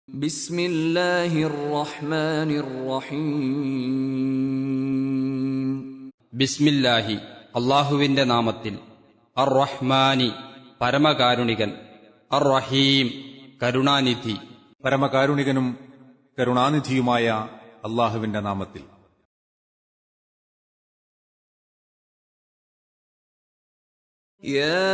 بسم الله الرحمن الرحيم ബിസ്മില്ലാഹി അള്ളാഹുവിന്റെ നാമത്തിൽ. അർ റഹ്മാനി പരമകാരുണികൻ, അർ റഹീം കരുണാനിധി. പരമകാരുണികനും കരുണാനിധിയുമായ അള്ളാഹുവിന്റെ നാമത്തിൽ. يا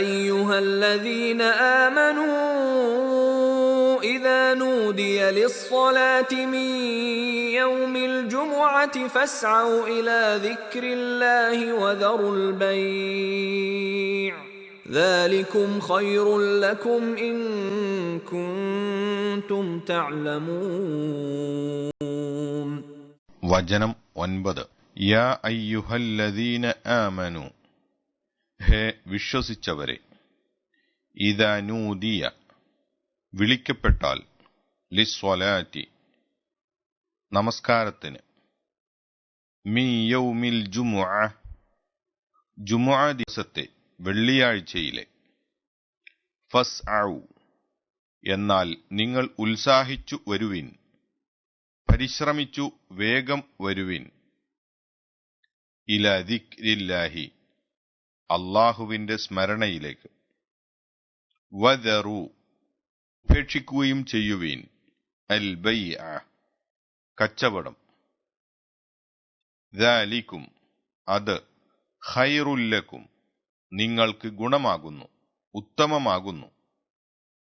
أيها الذين آمنوا إذا نودي للصلاة من يوم الجمعة فاسعوا إلى ذكر الله وذروا البيع ذلكم خير لكم إن كنتم تعلمون. വചനം 9. യാ അയ്യുഹല്ലദീന ആമനു, ഹേ വിശ്വസിച്ചവരെ, ഇദാ നൂദിയ വിളിക്കപ്പെട്ടാൽ, ലിസ്വലാറ്റി നമസ്കാരത്തിന്, മീ യൗമിൽ ജുമുഅ ജുമുഅ ദിവസത്തെ വെള്ളിയാഴ്ചയിലെ, ഫസ്ഔ എന്നാൽ നിങ്ങൾ ഉത്സാഹിച്ചു വരുവിൻ, പരിശ്രമിച്ചു വേഗം വരുവിൻ, ഇലാ ദിക്രില്ലാഹി അള്ളാഹുവിന്റെ സ്മരണയിലേക്ക്, വദറു ഉപേക്ഷിക്കുകയും ചെയ്യുവീൻ, അൽ ബൈഅ കച്ചവടം, ദാലിക്കും അത്, ഖൈറുല്ലക്കും നിങ്ങൾക്ക് ഗുണമാകുന്നു, ഉത്തമമാകുന്നു,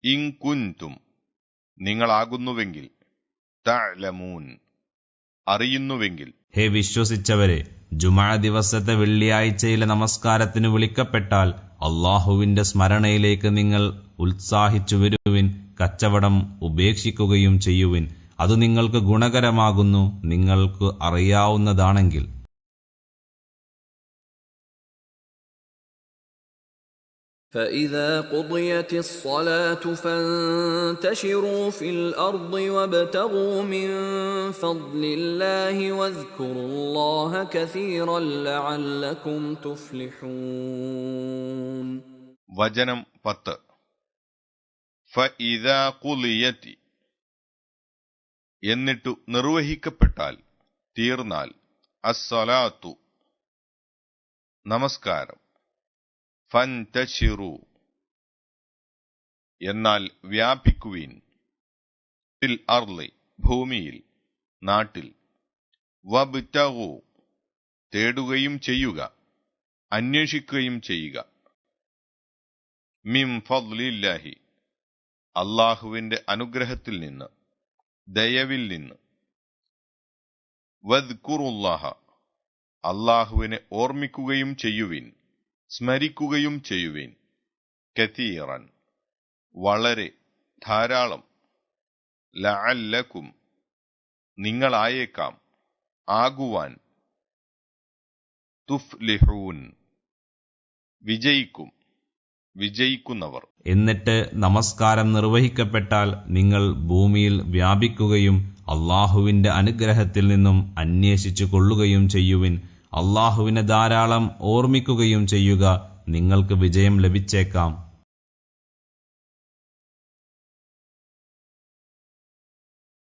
ഇൻ കുൻതും നിങ്ങളാകുന്നുവെങ്കിൽ, തഅലമൂൻ അറിയുന്നുവെങ്കിൽ. ഹേ വിശ്വസിച്ചവരെ, ജുമുഅ ദിവസത്തെ വെള്ളിയാഴ്ചയിലെ നമസ്കാരത്തിന് വിളിക്കപ്പെട്ടാൽ അള്ളാഹുവിന്റെ സ്മരണയിലേക്ക് നിങ്ങൾ ഉത്സാഹിച്ചു വരുവിൻ, കച്ചവടം ഉപേക്ഷിക്കുകയും ചെയ്യുവിൻ, അത് നിങ്ങൾക്ക് ഗുണകരമാകുന്നു, നിങ്ങൾക്ക് അറിയാവുന്നതാണെങ്കിൽ. فإذا قضيت الصلاة فانتشروا في الأرض وابتغوا من فضل الله واذكروا الله كثيرا لعلكم تفلحون. വചനം 10. ഫഇദാ ഖുളിയതി എന്നിട്ടു നിർവഹിക്കപ്പെട്ടാൽ, തീർന്നാൽ, അസ്സലാത്തു നമസ്കാരം, ഫൻതശിറു എന്നാൽ വ്യാപിക്കുവീൻ, ഫിൽ അർളി ഭൂമിയിൽ, നാട്ടിൽ, വബ്തഗു തേടുകയും ചെയ്യുക, അന്വേഷിക്കുകയും ചെയ്യുക, മിൻ ഫദ്ലില്ലാഹി അള്ളാഹുവിന്റെ അനുഗ്രഹത്തിൽ നിന്ന്, ദയവിൽ നിന്ന്, വദ്കുറുല്ലാഹ അള്ളാഹുവിനെ ഓർമ്മിക്കുകയും ചെയ്യുവിൻ, സ്മരിക്കുകയും ചെയ്യുവിൻ, കതീറൻ വളരെ, ധാരാളം, ലഅല്ലക്കും നിങ്ങളായേക്കാം, ആകുവാൻ, തുഫ്ലിഹൂൻ വിജയിക്കും, വിജയിക്കുന്നവർ. എന്നിട്ട് നമസ്കാരം നിർവഹിക്കപ്പെട്ടാൽ നിങ്ങൾ ഭൂമിയിൽ വ്യാപിക്കുകയും അള്ളാഹുവിന്റെ അനുഗ്രഹത്തിൽ നിന്നും അന്വേഷിച്ചു കൊള്ളുകയും ചെയ്യുവിൻ, അള്ളാഹുവിനെ ധാരാളം ഓർമ്മിക്കുകയും ചെയ്യുക, നിങ്ങൾക്ക് വിജയം ലഭിച്ചേക്കാം.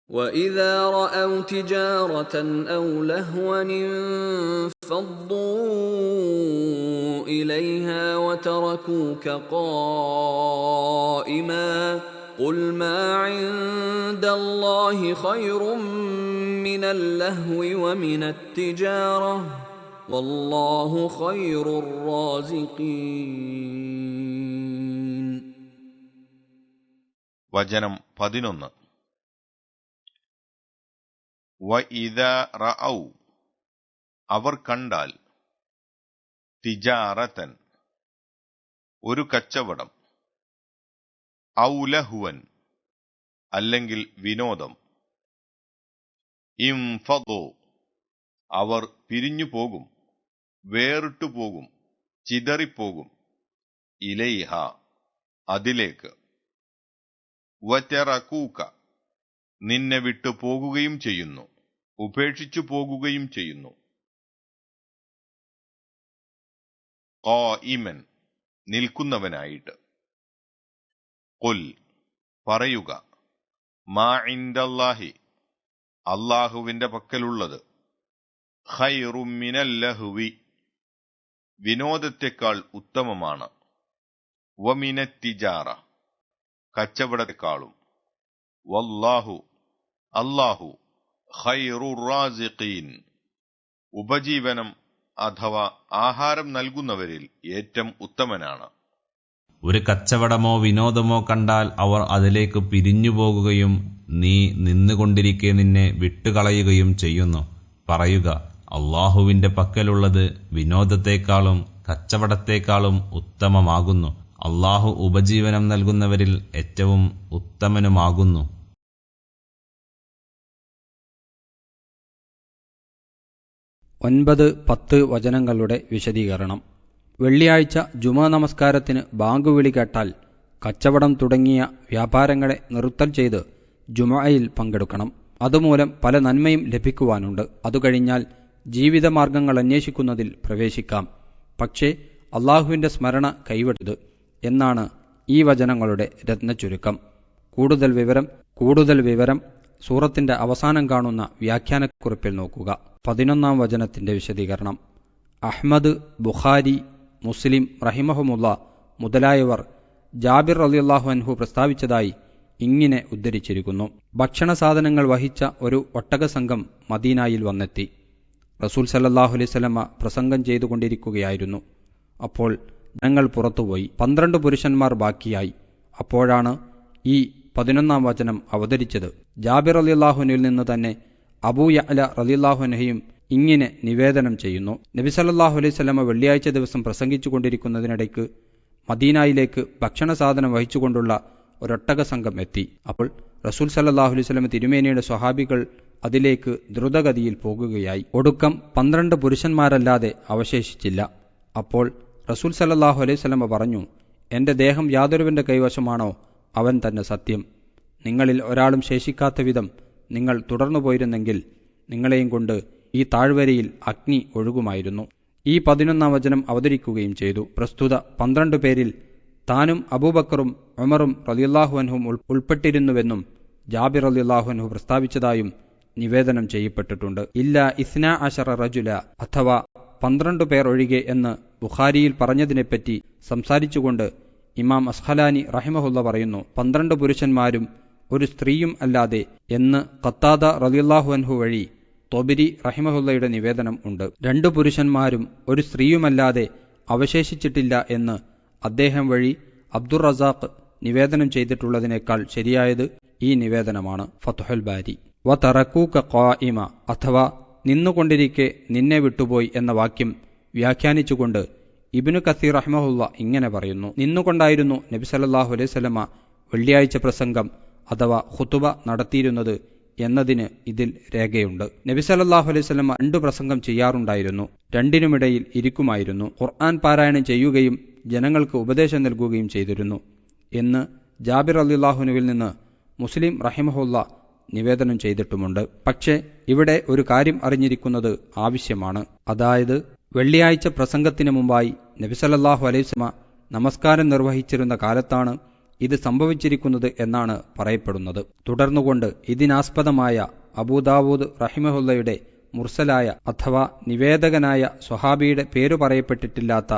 وَإِذَا رَأَوْا تِجَارَةً أَوْ لَهْوًا انفَضُّوا إِلَيْهَا وَتَرَكُوكَ قَائِمًا قُلْ مَا عِندَ اللَّهِ خَيْرٌ مِّنَ اللَّهْوِ وَمِنَ التِّجَارَةِ وَاللَّهُ خَيْرُ الرَّازِقِينَ. വചനം 11. വഇദാ റഅൗ അവർ കണ്ടാൽ, തിജാറതൻ ഒരു കച്ചവടം, ഔ ലഹ്വൻ അല്ലെങ്കിൽ വിനോദം, ഇൻഫദു അവർ പിരിഞ്ഞു പോകും, വേറിട്ടു പോകും, ചിതറിപ്പോകും, ഇലൈഹ അതിലേക്ക്, വതറകൂക നിന്നെ വിട്ടു പോകുകയും ചെയ്യുന്നു, ഉപേക്ഷിച്ചു പോകുകയും ചെയ്യുന്നു, ഖായിമൻ നിൽക്കുന്നവനായിട്ട്. ഖുൽ പറയുക, മാ ഇൻദല്ലാഹി, അല്ലാഹുവിന്റെ പക്കലുള്ളത്, ഖൈറും മിനൽ ലഹ്വി, വിനോദത്തെക്കാൾ ഉത്തമമാണ്, വമിനത് തിജാറ, കച്ചവടത്തെക്കാളും, വല്ലാഹു, അല്ലാഹു, ഖൈറുർ റാസിഖീൻ, ഉപജീവനം അഥവാ ആഹാരം നൽകുന്നവരിൽ ഏറ്റവും ഉത്തമനാണ്. ഒരു കച്ചവടമോ വിനോദമോ കണ്ടാൽ അവർ അതിലേക്ക് പിരിഞ്ഞുപോകുകയും നീ നിന്നുകൊണ്ടിരിക്കെ നിന്നെ വിട്ടുകളയുകയും ചെയ്യുന്നു. പറയുക, അള്ളാഹുവിന്റെ പക്കലുള്ളത് വിനോദത്തെക്കാളും കച്ചവടത്തെക്കാളും ഉത്തമമാകുന്നു. അള്ളാഹു ഉപജീവനം നൽകുന്നവരിൽ ഏറ്റവും ഉത്തമനുമാകുന്നു. 9-10 വചനങ്ങളുടെ വിശദീകരണം. വെള്ളിയാഴ്ച ജുമാ നമസ്കാരത്തിന് ബാങ്കുവിളി കേട്ടാൽ കച്ചവടം തുടങ്ങിയ വ്യാപാരങ്ങളെ നിർത്തൽ ചെയ്ത് ജുമഅയിൽ പങ്കെടുക്കണം. അതുമൂലം പല നന്മയും ലഭിക്കുവാനുണ്ട്. അതുകഴിഞ്ഞാൽ ജീവിതമാർഗങ്ങൾ അന്വേഷിക്കുന്നതിൽ പ്രവേശിക്കാം. പക്ഷേ അള്ളാഹുവിന്റെ സ്മരണ കൈവിടരുത് എന്നാണ് ഈ വചനങ്ങളുടെ രത്നച്ചുരുക്കം. കൂടുതൽ വിവരം സൂറത്തിന്റെ അവസാനം കാണുന്ന വ്യാഖ്യാനക്കുറിപ്പിൽ നോക്കുക. 11-ാം വചനത്തിന്റെ വിശദീകരണം. അഹ്മദ്, ബുഖാരി, മുസ്ലിം റഹിമഹുമുള്ള മുതലായവർ ജാബിർ റളിയല്ലാഹു അൻഹു പ്രസ്താവിച്ചതായി ഇങ്ങനെ ഉദ്ധരിച്ചിരിക്കുന്നു. ഭക്ഷണ സാധനങ്ങൾ വഹിച്ച ഒരു ഒട്ടകസംഘം മദീനായിൽ വന്നെത്തി. റസൂൽ സല്ലല്ലാഹു അലൈഹി വസല്ലമ പ്രസംഗം ചെയ്തുകൊണ്ടിരിക്കുകയായിരുന്നു. അപ്പോൾ ജനങ്ങൾ പുറത്തുപോയി. 12 പുരുഷന്മാർ ബാക്കിയായി. അപ്പോഴാണ് ഈ 11-ാം വചനം അവതരിച്ചത്. ജാബിർ റളിയല്ലാഹുവിൽ നിന്ന് തന്നെ അബൂ യഅല റളിയല്ലാഹു അൻഹുയും ഇങ്ങനെ നിവേദനം ചെയ്യുന്നു. നബി സല്ലല്ലാഹു അലൈഹി വസല്ലമ വെള്ളിയാഴ്ച ദിവസം പ്രസംഗിച്ചു കൊണ്ടിരിക്കുന്നതിനിടയ്ക്ക് മദീനയിലേക്ക് ഭക്ഷണ സാധനം വഹിച്ചുകൊണ്ടുള്ള ഒരൊട്ടക സംഘം എത്തി. അപ്പോൾ റസൂൽ സല്ലല്ലാഹു അലൈഹി വസല്ലമ തിരുമേനിയുടെ സ്വഹാബികൾ അതിലേക്ക് ദ്രുതഗതിയിൽ പോകുകയായി. ഒടുക്കം 12 പുരുഷന്മാരല്ലാതെ അവശേഷിച്ചില്ല. അപ്പോൾ റസൂൽ സല്ലല്ലാഹു അലൈഹി വസല്ലമ പറഞ്ഞു, എന്റെ ദേഹം യാതൊരുവന്റെ കൈവശമാണോ അവൻ തന്നെ സത്യം. നിങ്ങളിൽ ഒരാളും ശേഷിക്കാത്ത വിധം നിങ്ങൾ തുടർന്നു പോയിരുന്നെങ്കിൽ നിങ്ങളെയും കൊണ്ട് ഈ താഴ്വരയിൽ അഗ്നി ഒഴുകുമായിരുന്നു. ഈ 11-ാം വചനം അവതരിക്കുകയും ചെയ്തു. പ്രസ്തുത 12 പേരിൽ താനും അബൂബക്കറും ഉമറും റളിയല്ലാഹു അൻഹും ഉൾപ്പെട്ടിരുന്നുവെന്നും ജാബിർ റളിയല്ലാഹു അൻഹു പ്രസ്താവിച്ചതായും നിവേദനം ചെയ്യപ്പെട്ടിട്ടുണ്ട്. ഇല്ല 12 റജുല അഥവാ 12 പേർ ഒഴികെ എന്ന് ബുഖാരിയിൽ പറഞ്ഞതിനെപ്പറ്റി സംസാരിച്ചുകൊണ്ട് ഇമാം അസ്ഖലാനി റഹിമഹുല്ല പറയുന്നു, 12 പുരുഷന്മാരും ഒരു സ്ത്രീയും അല്ലാതെ എന്ന് ഖത്താദ റളിയല്ലാഹു അൻഹു വഴി തൊബരി റഹിമഹുല്ലയുടെ നിവേദനം ഉണ്ട്. 2 പുരുഷന്മാരും ഒരു സ്ത്രീയുമല്ലാതെ അവശേഷിച്ചിട്ടില്ല എന്ന് അദ്ദേഹം വഴി അബ്ദുർ റസാഖ് നിവേദനം ചെയ്തിട്ടുള്ളതിനേക്കാൾ ശരിയായത് ഈ നിവേദനമാണ്. ഫത്ഹുൽ ബാരി. വതറകൂക ഖായിമ അഥവാ നിന്നുകൊണ്ടിരിക്കെ നിന്നെ വിട്ടുപോയി എന്ന വാക്യം വ്യാഖ്യാനിച്ചുകൊണ്ട് ഇബ്നു കസീർ റഹിമഹുല്ല ഇങ്ങനെ പറയുന്നു, നിന്നുകൊണ്ടായിരുന്നു നബി സല്ലല്ലാഹു അലൈഹി വസല്ലമ വെള്ളിയാഴ്ച പ്രസംഗം അഥവാ ഖുതുബ നടത്തിയിരുന്നത് എന്നതിന് ഇതിൽ രേഖയുണ്ട്. നബി സല്ലല്ലാഹു അലൈഹി വസല്ലമ 2 പ്രസംഗം ചെയ്യാറുണ്ടായിരുന്നു. രണ്ടിനുമിടയിൽ ഇരിക്കുമായിരുന്നു. ഖുർആൻ പാരായണം ചെയ്യുകയും ജനങ്ങൾക്ക് ഉപദേശം നൽകുകയും ചെയ്തിരുന്നു എന്ന് ജാബിർ റളിയല്ലാഹുവിൽ നിന്ന് മുസ്ലിം റഹിമഹുല്ല നിവേദനം ചെയ്തിട്ടുമുണ്ട്. പക്ഷേ ഇവിടെ ഒരു കാര്യം അറിഞ്ഞിരിക്കുന്നത് ആവശ്യമാണ്. അതായത് വെള്ളിയാഴ്ച പ്രസംഗത്തിന് മുമ്പായി നബി സല്ലല്ലാഹു അലൈഹി വസല്ലമ നമസ്കാരം നിർവഹിച്ചിരുന്ന കാലത്താണ് ഇത് സംഭവിച്ചിരിക്കുന്നത് എന്നാണ് പറയപ്പെടുന്നത്. തുടർന്നുകൊണ്ട് ഇതിനാസ്പദമായ അബൂദാവൂദ് റഹിമഹുല്ലയുടെ മുർസലായ അഥവാ നിവേദകനായ സ്വഹാബിയുടെ പേരു പറയപ്പെട്ടിട്ടില്ലാത്ത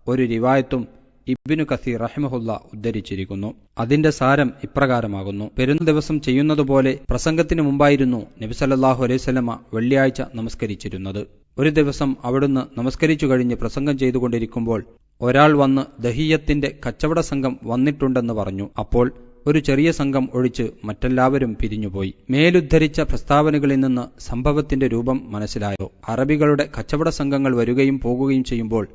ഒരു റിവായത്തും ഇബ്നു കസീർ റഹിമഹുല്ല ഉദ്ധരിച്ചിരിക്കുന്നു. അതിന്റെ സാരം ഇപ്രകാരമാകുന്നു: പെരുന്നാൾ ദിവസം ചെയ്യുന്നതുപോലെ പ്രസംഗത്തിന് മുമ്പായിരുന്നു നബി സല്ലല്ലാഹു അലൈഹി വസല്ലമ വെള്ളിയാഴ്ച നമസ്കരിച്ചിരുന്നത്. ഒരു ദിവസം അവിടുന്ന് നമസ്കരിച്ചു കഴിഞ്ഞ് പ്രസംഗം ചെയ്തുകൊണ്ടിരിക്കുമ്പോൾ ഒരാൾ വന്ന് ദഹിയത്തിന്റെ കച്ചവട സംഘം വന്നിട്ടുണ്ടെന്ന് പറഞ്ഞു. അപ്പോൾ ഒരു ചെറിയ സംഘം ഒഴിച്ച് മറ്റെല്ലാവരും പിരിഞ്ഞുപോയി. മേലുദ്ധരിച്ച പ്രസ്താവനകളിൽ നിന്ന് സംഭവത്തിന്റെ രൂപം മനസ്സിലായോ? അറബികളുടെ കച്ചവട സംഘങ്ങൾ വരികയും പോകുകയും ചെയ്യുമ്പോൾ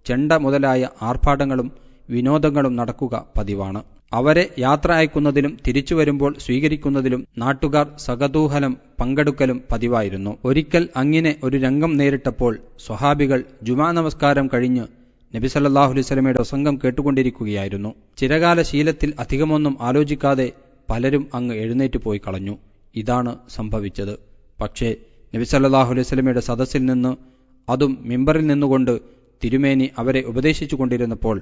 ചെണ്ട മുതലായ ആർഭാടങ്ങളും വിനോദങ്ങളും നടക്കുക പതിവാണ്. അവരെ യാത്ര അയക്കുന്നതിലും തിരിച്ചു വരുമ്പോൾ സ്വീകരിക്കുന്നതിലും നാട്ടുകാർ സകതൂഹലം പങ്കെടുക്കലും പതിവായിരുന്നു. ഒരിക്കൽ അങ്ങനെ ഒരു രംഗം നേരിട്ടപ്പോൾ സ്വഹാബികൾ ജുമാ നമസ്കാരം കഴിഞ്ഞ് നബി സല്ലല്ലാഹു അലൈഹി വസല്ലമയുടെ പ്രസംഗം കേട്ടുകൊണ്ടിരിക്കുകയായിരുന്നു. ചിരകാല ശീലത്തിൽ അധികമൊന്നും ആലോചിക്കാതെ പലരും അങ്ങ് എഴുന്നേറ്റ് പോയി കളഞ്ഞു. ഇതാണ് സംഭവിച്ചത്. പക്ഷേ നബി സല്ലല്ലാഹു അലൈഹി വസല്ലമയുടെ സദസ്സിൽ നിന്ന്, അതും മിമ്പറിൽ നിന്നുകൊണ്ട് തിരുമേനി അവരെ ഉപദേശിച്ചു കൊണ്ടിരുന്നപ്പോൾ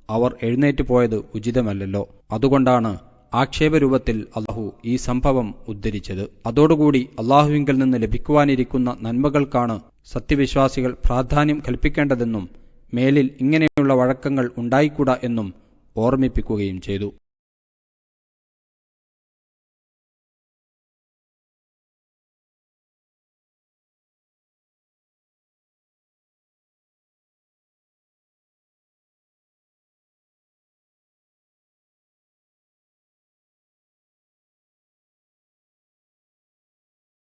അവർ എഴുന്നേറ്റ് പോയത് ഉചിതമല്ലല്ലോ. അതുകൊണ്ടാണ് ആക്ഷേപരൂപത്തിൽ അല്ലാഹു ഈ സംഭവം ഉദ്ധരിച്ചത്. അതോടുകൂടി അല്ലാഹുവിങ്കൽ നിന്ന് ലഭിക്കുവാനിരിക്കുന്ന നന്മകൾക്കാണ് സത്യവിശ്വാസികൾ പ്രാധാന്യം കൽപ്പിക്കേണ്ടതെന്നും മേലിൽ ഇങ്ങനെയുള്ള വഴക്കങ്ങൾ ഉണ്ടായിക്കൂടാ എന്നും ഓർമ്മിപ്പിക്കുകയും ചെയ്തു.